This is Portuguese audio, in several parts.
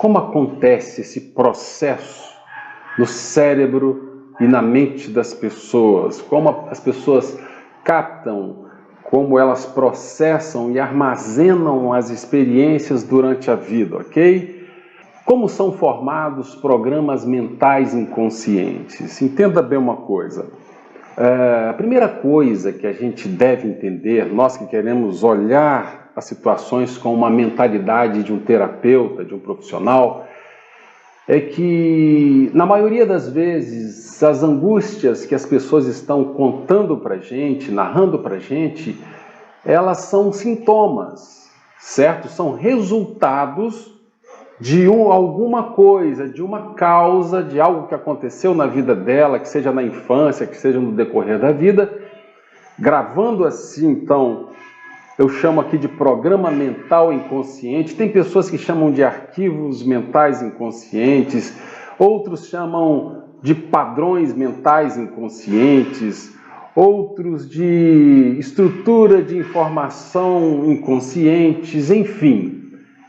Como acontece esse processo no cérebro e na mente das pessoas? Como as pessoas captam, como elas processam e armazenam as experiências durante a vida, ok? Como são formados programas mentais inconscientes? Entenda bem uma coisa. A primeira coisa que a gente deve entender, nós que queremos olhar as situações com uma mentalidade de um terapeuta, de um profissional, é que, na maioria das vezes, as angústias que as pessoas estão contando para a gente, narrando para a gente, elas são sintomas, certo? São resultados de alguma coisa, de uma causa, de algo que aconteceu na vida dela, que seja na infância, que seja no decorrer da vida. Gravando assim, então, eu chamo aqui de programa mental inconsciente. Tem pessoas que chamam de arquivos mentais inconscientes, outros chamam de padrões mentais inconscientes, outros de estrutura de informação inconscientes, enfim.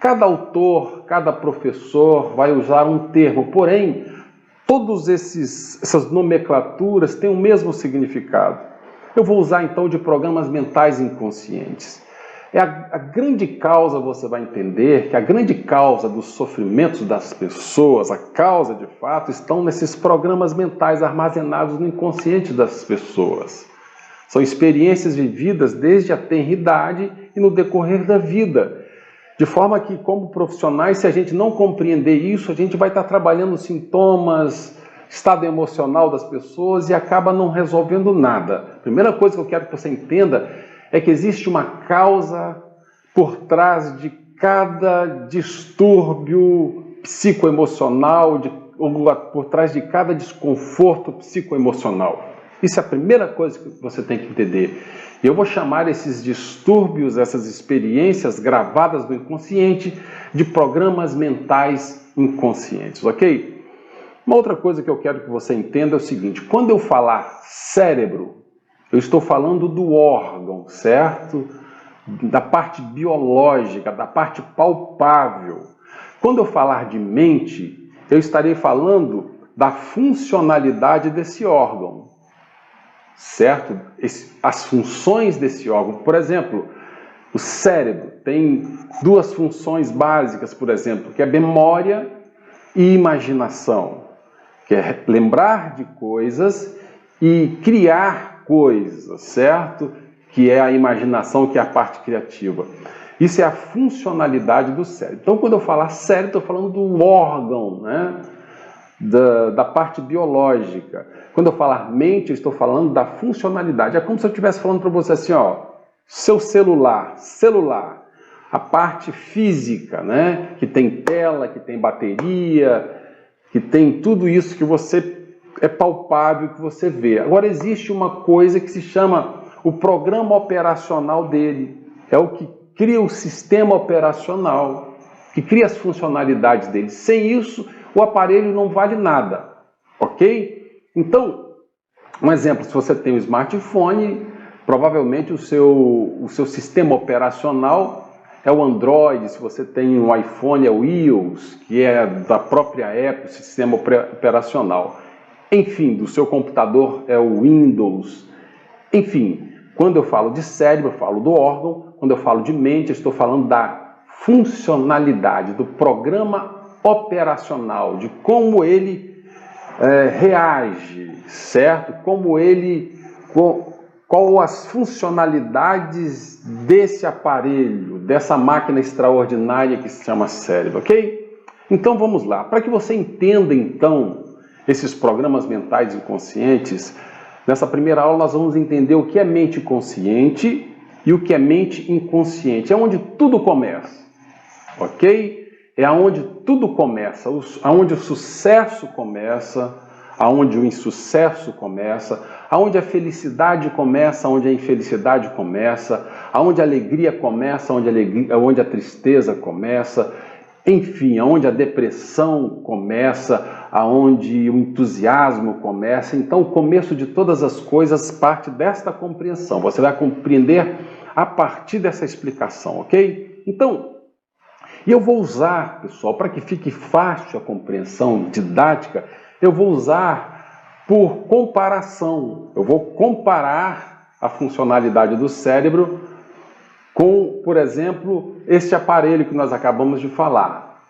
Cada autor, cada professor vai usar um termo, porém, todas essas nomenclaturas têm o mesmo significado. Eu vou usar então de programas mentais inconscientes. A grande causa, você vai entender que a grande causa dos sofrimentos das pessoas, a causa de fato, estão nesses programas mentais armazenados no inconsciente das pessoas. São experiências vividas desde a tenridade e no decorrer da vida. De forma que, como profissionais, se a gente não compreender isso, a gente vai estar trabalhando sintomas, estado emocional das pessoas e acaba não resolvendo nada. A primeira coisa que eu quero que você entenda é que existe uma causa por trás de cada distúrbio psicoemocional, por trás de cada desconforto psicoemocional. Isso é a primeira coisa que você tem que entender. Eu vou chamar esses distúrbios, essas experiências gravadas no inconsciente, de programas mentais inconscientes, ok? Uma outra coisa que eu quero que você entenda é o seguinte: quando eu falar cérebro, eu estou falando do órgão, certo? Da parte biológica, da parte palpável. Quando eu falar de mente, eu estarei falando da funcionalidade desse órgão, certo? As funções desse órgão. Por exemplo, o cérebro tem duas funções básicas, por exemplo, que é memória e imaginação, que é lembrar de coisas e criar coisas, certo? Que é a imaginação, que é a parte criativa. Isso é a funcionalidade do cérebro. Então, quando eu falar cérebro, estou falando do órgão, né? Da parte biológica. Quando eu falar mente, eu estou falando da funcionalidade. É como se eu estivesse falando para você assim, ó, seu celular, a parte física, né? Que tem tela, que tem bateria, que tem tudo isso que você é palpável, que você vê. Agora existe uma coisa que se chama o programa operacional dele. É o que cria o sistema operacional, que cria as funcionalidades dele. Sem isso, o aparelho não vale nada, ok? Então, um exemplo, se você tem um smartphone, provavelmente o seu sistema operacional é o Android. Se você tem um iPhone, é o iOS, que é da própria Apple, sistema operacional. Enfim, do seu computador é o Windows. Enfim, quando eu falo de cérebro, eu falo do órgão. Quando eu falo de mente, eu estou falando da funcionalidade, do programa operacional, de como ele reage, certo? Qual as funcionalidades desse aparelho, dessa máquina extraordinária que se chama cérebro, ok? Então vamos lá. Para que você entenda então esses programas mentais inconscientes, nessa primeira aula nós vamos entender o que é mente consciente e o que é mente inconsciente. É onde tudo começa, ok? É aonde tudo começa, aonde o sucesso começa, aonde o insucesso começa, aonde a felicidade começa, aonde a infelicidade começa, aonde a alegria começa, aonde a tristeza começa, enfim, aonde a depressão começa, aonde o entusiasmo começa. Então, o começo de todas as coisas parte desta compreensão. Você vai compreender a partir dessa explicação, ok? Então, E eu vou usar, pessoal, para que fique fácil a compreensão didática, eu vou usar por comparação. Eu vou comparar a funcionalidade do cérebro com, por exemplo, este aparelho que nós acabamos de falar,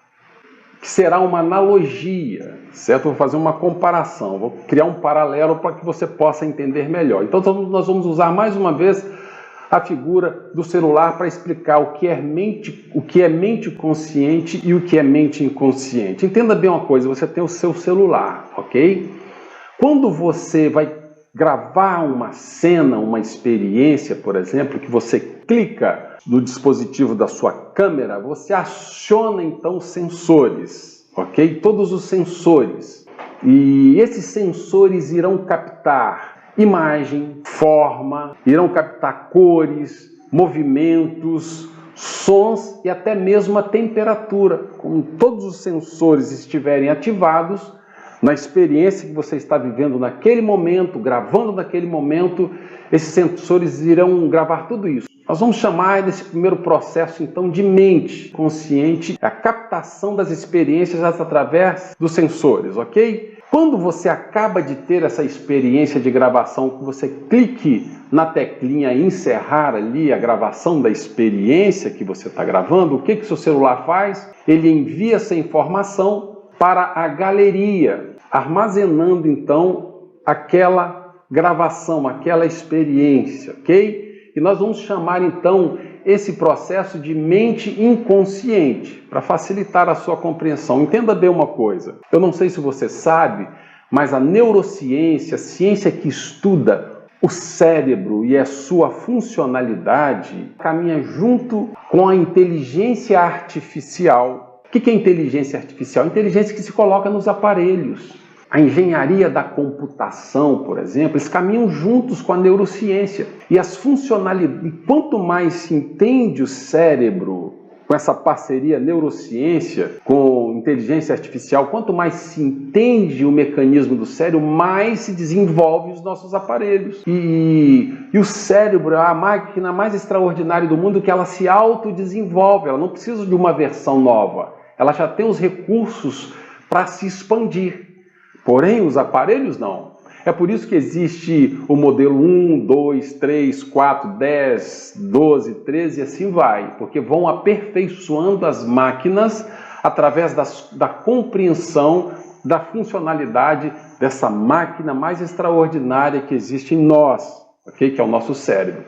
que será uma analogia, certo? Vou fazer uma comparação, vou criar um paralelo para que você possa entender melhor. Então, nós vamos usar mais uma vez a figura do celular para explicar o que é mente consciente e o que é mente inconsciente. Entenda bem uma coisa, você tem o seu celular, ok? Quando você vai gravar uma cena, uma experiência, por exemplo, que você clica no dispositivo da sua câmera, você aciona então os sensores, ok? Todos os sensores. E esses sensores irão captar imagem, forma, irão captar cores, movimentos, sons e até mesmo a temperatura. Como todos os sensores estiverem ativados, na experiência que você está vivendo naquele momento, gravando naquele momento, esses sensores irão gravar tudo isso. Nós vamos chamar desse primeiro processo, então, de mente consciente, a captação das experiências através dos sensores, ok? Quando você acaba de ter essa experiência de gravação, que você clique na teclinha encerrar ali a gravação da experiência que você está gravando, o que o seu celular faz? Ele envia essa informação para a galeria, armazenando então aquela gravação, aquela experiência, ok? E nós vamos chamar então esse processo de mente inconsciente, para facilitar a sua compreensão. Entenda bem uma coisa, eu não sei se você sabe, mas a neurociência, a ciência que estuda o cérebro e a sua funcionalidade, caminha junto com a inteligência artificial. O que é inteligência artificial? Inteligência que se coloca nos aparelhos. A engenharia da computação, por exemplo, eles caminham juntos com a neurociência. E as funcionalidades, e quanto mais se entende o cérebro com essa parceria neurociência com inteligência artificial, quanto mais se entende o mecanismo do cérebro, mais se desenvolve os nossos aparelhos. E o cérebro é a máquina mais extraordinária do mundo, que ela se autodesenvolve, ela não precisa de uma versão nova, ela já tem os recursos para se expandir. Porém, os aparelhos não. É por isso que existe o modelo 1, 2, 3, 4, 10, 12, 13 e assim vai. Porque vão aperfeiçoando as máquinas através da compreensão da funcionalidade dessa máquina mais extraordinária que existe em nós, okay? Que é o nosso cérebro.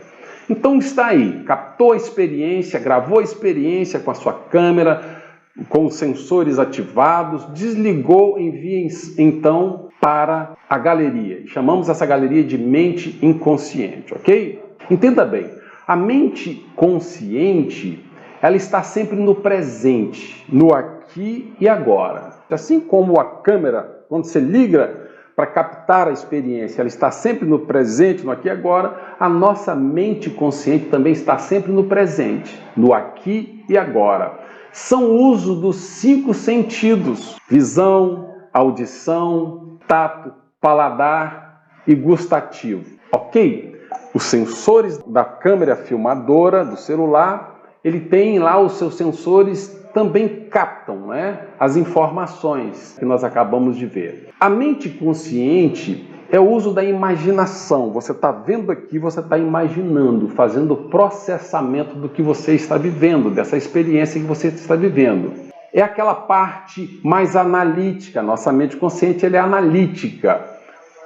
Então está aí, captou a experiência, gravou a experiência com a sua câmera, com os sensores ativados, desligou, envia então para a galeria. Chamamos essa galeria de mente inconsciente, ok? Entenda bem, a mente consciente, ela está sempre no presente, no aqui e agora. Assim como a câmera, quando você liga para captar a experiência, ela está sempre no presente, no aqui e agora, a nossa mente consciente também está sempre no presente, no aqui e agora. São o uso dos 5 sentidos: visão, audição, tato, paladar e gustativo, ok? Os sensores da câmera filmadora do celular, ele tem lá os seus sensores, também captam, né, as informações que nós acabamos de ver. A mente consciente é o uso da imaginação. Você está vendo aqui, você está imaginando, fazendo o processamento do que você está vivendo, dessa experiência que você está vivendo. É aquela parte mais analítica. Nossa mente consciente ela é analítica,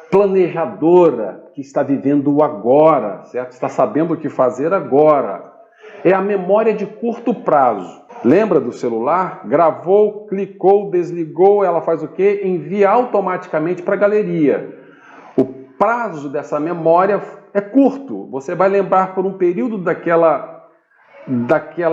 planejadora, que está vivendo o agora, certo? Está sabendo o que fazer agora. É a memória de curto prazo. Lembra do celular? Gravou, clicou, desligou, ela faz o quê? Envia automaticamente para a galeria. O prazo dessa memória é curto. Você vai lembrar por um período daquela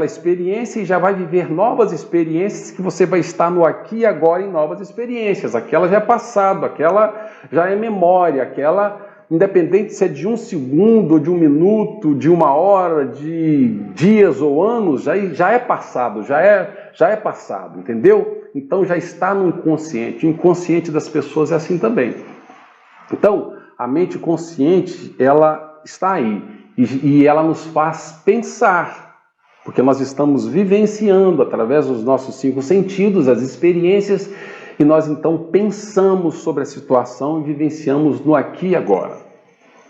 experiência e já vai viver novas experiências, que você vai estar no aqui e agora em novas experiências. Aquela já é passado, aquela já é memória, aquela, independente se é de 1 segundo, de 1 minuto, de 1 hora, de dias ou anos, já é passado, já é passado, entendeu? Então já está no inconsciente. O inconsciente das pessoas é assim também. Então, a mente consciente, ela está aí e ela nos faz pensar, porque nós estamos vivenciando através dos nossos 5 sentidos, as experiências, e nós então pensamos sobre a situação e vivenciamos no aqui e agora.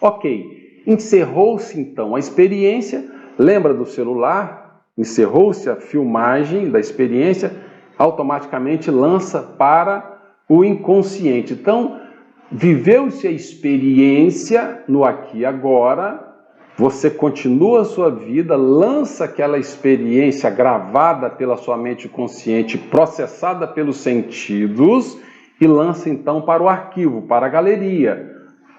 Ok, encerrou-se então a experiência, lembra do celular? Encerrou-se a filmagem da experiência, automaticamente lança para o inconsciente. Então, viveu-se a experiência no aqui e agora, você continua a sua vida, lança aquela experiência gravada pela sua mente consciente, processada pelos sentidos, e lança então para o arquivo, para a galeria.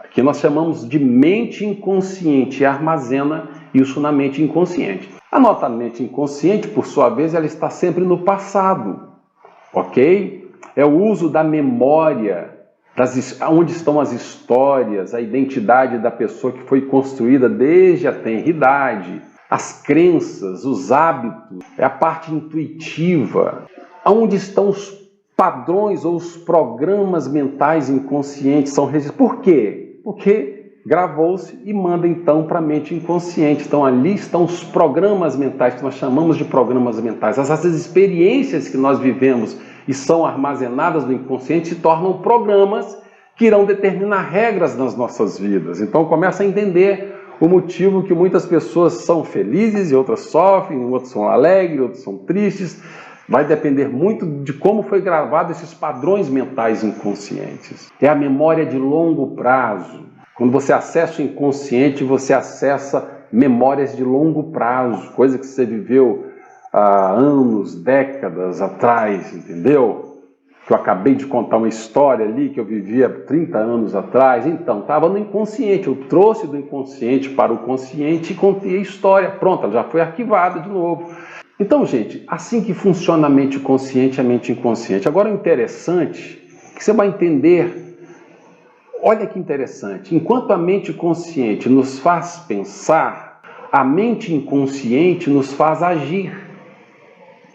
Aqui nós chamamos de mente inconsciente, e armazena isso na mente inconsciente. A nossa mente inconsciente, por sua vez, ela está sempre no passado, ok? É o uso da memória, onde estão as histórias, a identidade da pessoa que foi construída desde a tenridade, as crenças, os hábitos, é a parte intuitiva, onde estão os padrões ou os programas mentais inconscientes são registrados. Por quê? Porque gravou-se e manda então para a mente inconsciente. Então ali estão os programas mentais, que nós chamamos de programas mentais. Essas experiências que nós vivemos e são armazenadas no inconsciente se tornam programas que irão determinar regras nas nossas vidas. Então começa a entender o motivo que muitas pessoas são felizes e outras sofrem, outros são alegres, outros são tristes. Vai depender muito de como foi gravado esses padrões mentais inconscientes. É a memória de longo prazo. Quando você acessa o inconsciente, você acessa memórias de longo prazo, coisa que você viveu há anos, décadas atrás, entendeu? Que eu acabei de contar uma história ali que eu vivia 30 anos atrás. Então, estava no inconsciente. Eu trouxe do inconsciente para o consciente e contei a história. Pronto, ela já foi arquivada de novo. Então, gente, assim que funciona a mente consciente e a mente inconsciente. Agora, o interessante é que você vai entender, olha que interessante, enquanto a mente consciente nos faz pensar, a mente inconsciente nos faz agir.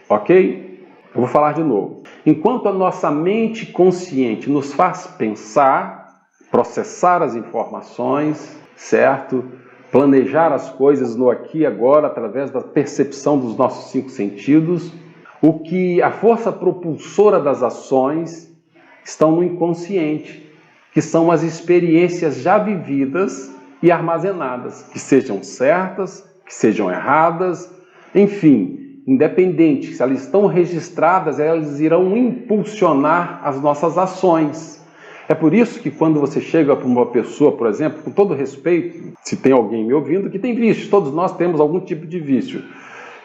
Ok? Eu vou falar de novo. Enquanto a nossa mente consciente nos faz pensar, processar as informações, certo? Planejar as coisas no aqui e agora através da percepção dos nossos 5 sentidos, o que a força propulsora das ações estão no inconsciente, que são as experiências já vividas e armazenadas, que sejam certas, que sejam erradas, enfim, independente, se elas estão registradas, elas irão impulsionar as nossas ações. É por isso que quando você chega para uma pessoa, por exemplo, com todo respeito, se tem alguém me ouvindo que tem vício, todos nós temos algum tipo de vício,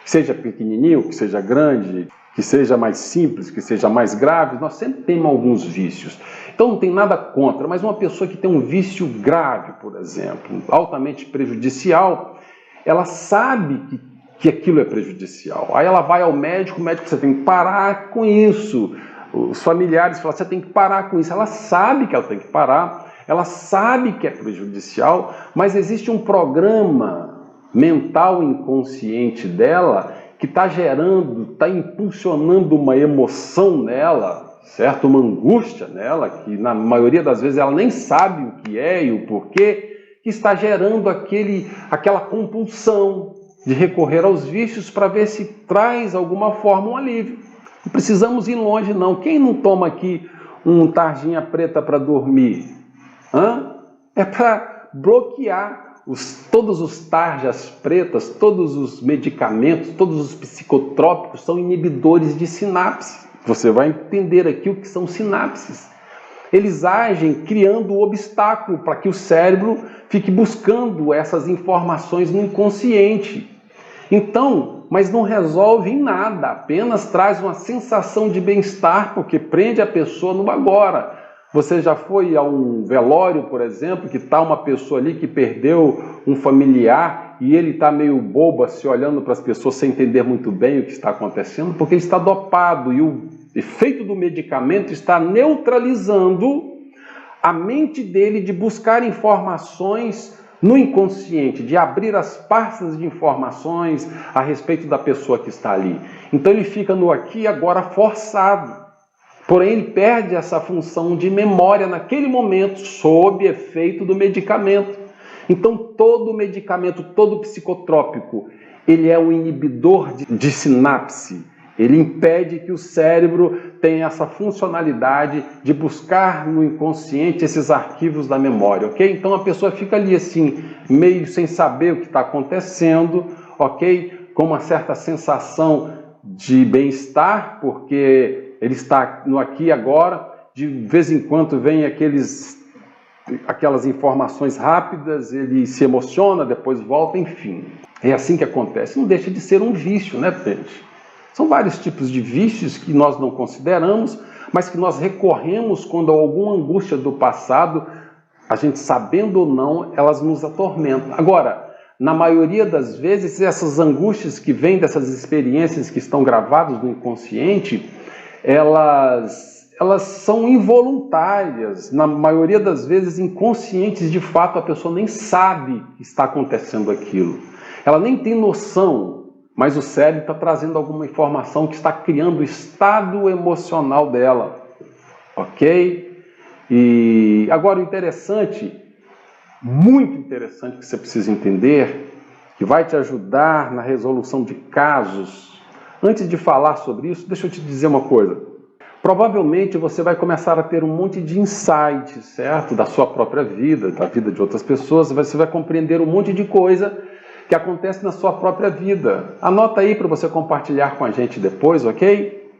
que seja pequenininho, que seja grande, que seja mais simples, que seja mais grave, nós sempre temos alguns vícios. Então não tem nada contra, mas uma pessoa que tem um vício grave, por exemplo, altamente prejudicial, ela sabe que aquilo é prejudicial. Aí ela vai ao médico, o médico, você tem que parar com isso. Os familiares falam, você tem que parar com isso. Ela sabe que ela tem que parar, ela sabe que é prejudicial, mas existe um programa mental inconsciente dela que está gerando, está impulsionando uma emoção nela, certo? Uma angústia nela, que na maioria das vezes ela nem sabe o que é e o porquê, que está gerando aquela compulsão de recorrer aos vícios para ver se traz alguma forma um alívio. Não precisamos ir longe, não. Quem não toma aqui um tarjinha preta para dormir? É para bloquear todos os tarjas pretas, todos os medicamentos, todos os psicotrópicos são inibidores de sinapse. Você vai entender aqui o que são sinapses. Eles agem criando um obstáculo para que o cérebro fique buscando essas informações no inconsciente. Então, mas não resolve em nada, apenas traz uma sensação de bem-estar, porque prende a pessoa no agora. Você já foi a um velório, por exemplo, que está uma pessoa ali que perdeu um familiar e ele está meio bobo, se olhando para as pessoas sem entender muito bem o que está acontecendo, porque ele está dopado e o efeito do medicamento está neutralizando a mente dele de buscar informações no inconsciente, de abrir as pastas de informações a respeito da pessoa que está ali. Então ele fica no aqui e agora forçado. Porém, ele perde essa função de memória naquele momento, sob efeito do medicamento. Então, todo medicamento, todo psicotrópico, ele é um inibidor de sinapse. Ele impede que o cérebro tenha essa funcionalidade de buscar no inconsciente esses arquivos da memória, ok? Então a pessoa fica ali assim, meio sem saber o que está acontecendo, ok? Com uma certa sensação de bem-estar, porque ele está no aqui e agora, de vez em quando vem aquelas informações rápidas, ele se emociona, depois volta, enfim. É assim que acontece. Não deixa de ser um vício, né, gente? São vários tipos de vícios que nós não consideramos, mas que nós recorremos quando alguma angústia do passado, a gente sabendo ou não, elas nos atormentam. Agora, na maioria das vezes, essas angústias que vêm dessas experiências que estão gravadas no inconsciente, elas são involuntárias, na maioria das vezes inconscientes, de fato a pessoa nem sabe que está acontecendo aquilo. Ela nem tem noção, mas o cérebro está trazendo alguma informação que está criando o estado emocional dela, ok? E agora o interessante, muito interessante que você precisa entender, que vai te ajudar na resolução de casos. Antes de falar sobre isso, deixa eu te dizer uma coisa. Provavelmente você vai começar a ter um monte de insights, certo? Da sua própria vida, da vida de outras pessoas, você vai compreender um monte de coisa que acontece na sua própria vida. Anota aí para você compartilhar com a gente depois, ok?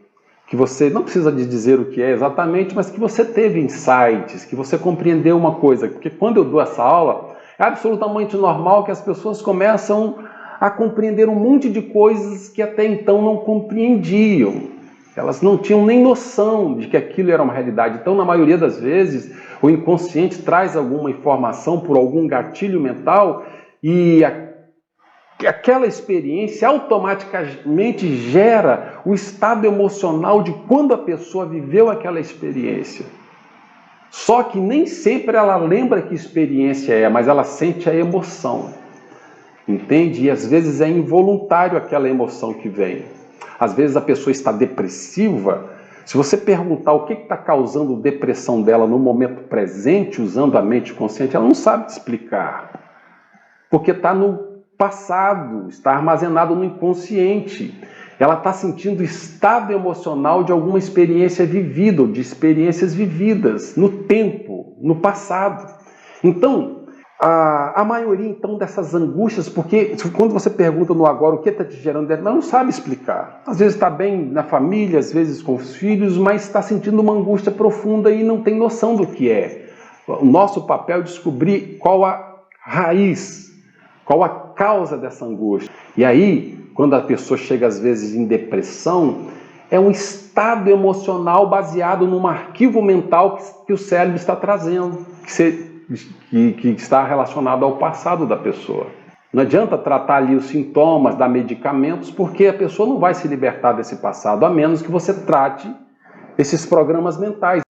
Que você não precisa de dizer o que é exatamente, mas que você teve insights, que você compreendeu uma coisa. Porque quando eu dou essa aula, é absolutamente normal que as pessoas começam a compreender um monte de coisas que até então não compreendiam. Elas não tinham nem noção de que aquilo era uma realidade. Então, na maioria das vezes, o inconsciente traz alguma informação por algum gatilho mental e aquela experiência automaticamente gera o estado emocional de quando a pessoa viveu aquela experiência. Só que nem sempre ela lembra que experiência é, mas ela sente a emoção. Entende? E às vezes é involuntário aquela emoção que vem. Às vezes a pessoa está depressiva. Se você perguntar o que está causando depressão dela no momento presente, usando a mente consciente, ela não sabe te explicar. Porque está no passado, está armazenado no inconsciente. Ela está sentindo o estado emocional de alguma experiência vivida, ou de experiências vividas no tempo, no passado. Então, a maioria então dessas angústias, porque quando você pergunta no agora o que está te gerando, ela não sabe explicar. Às vezes está bem na família, às vezes com os filhos, mas está sentindo uma angústia profunda e não tem noção do que é. O nosso papel é descobrir qual a raiz, qual a causa dessa angústia. E aí, quando a pessoa chega às vezes em depressão, é um estado emocional baseado num arquivo mental que o cérebro está trazendo, que está relacionado ao passado da pessoa. Não adianta tratar ali os sintomas, dar medicamentos, porque a pessoa não vai se libertar desse passado, a menos que você trate esses programas mentais.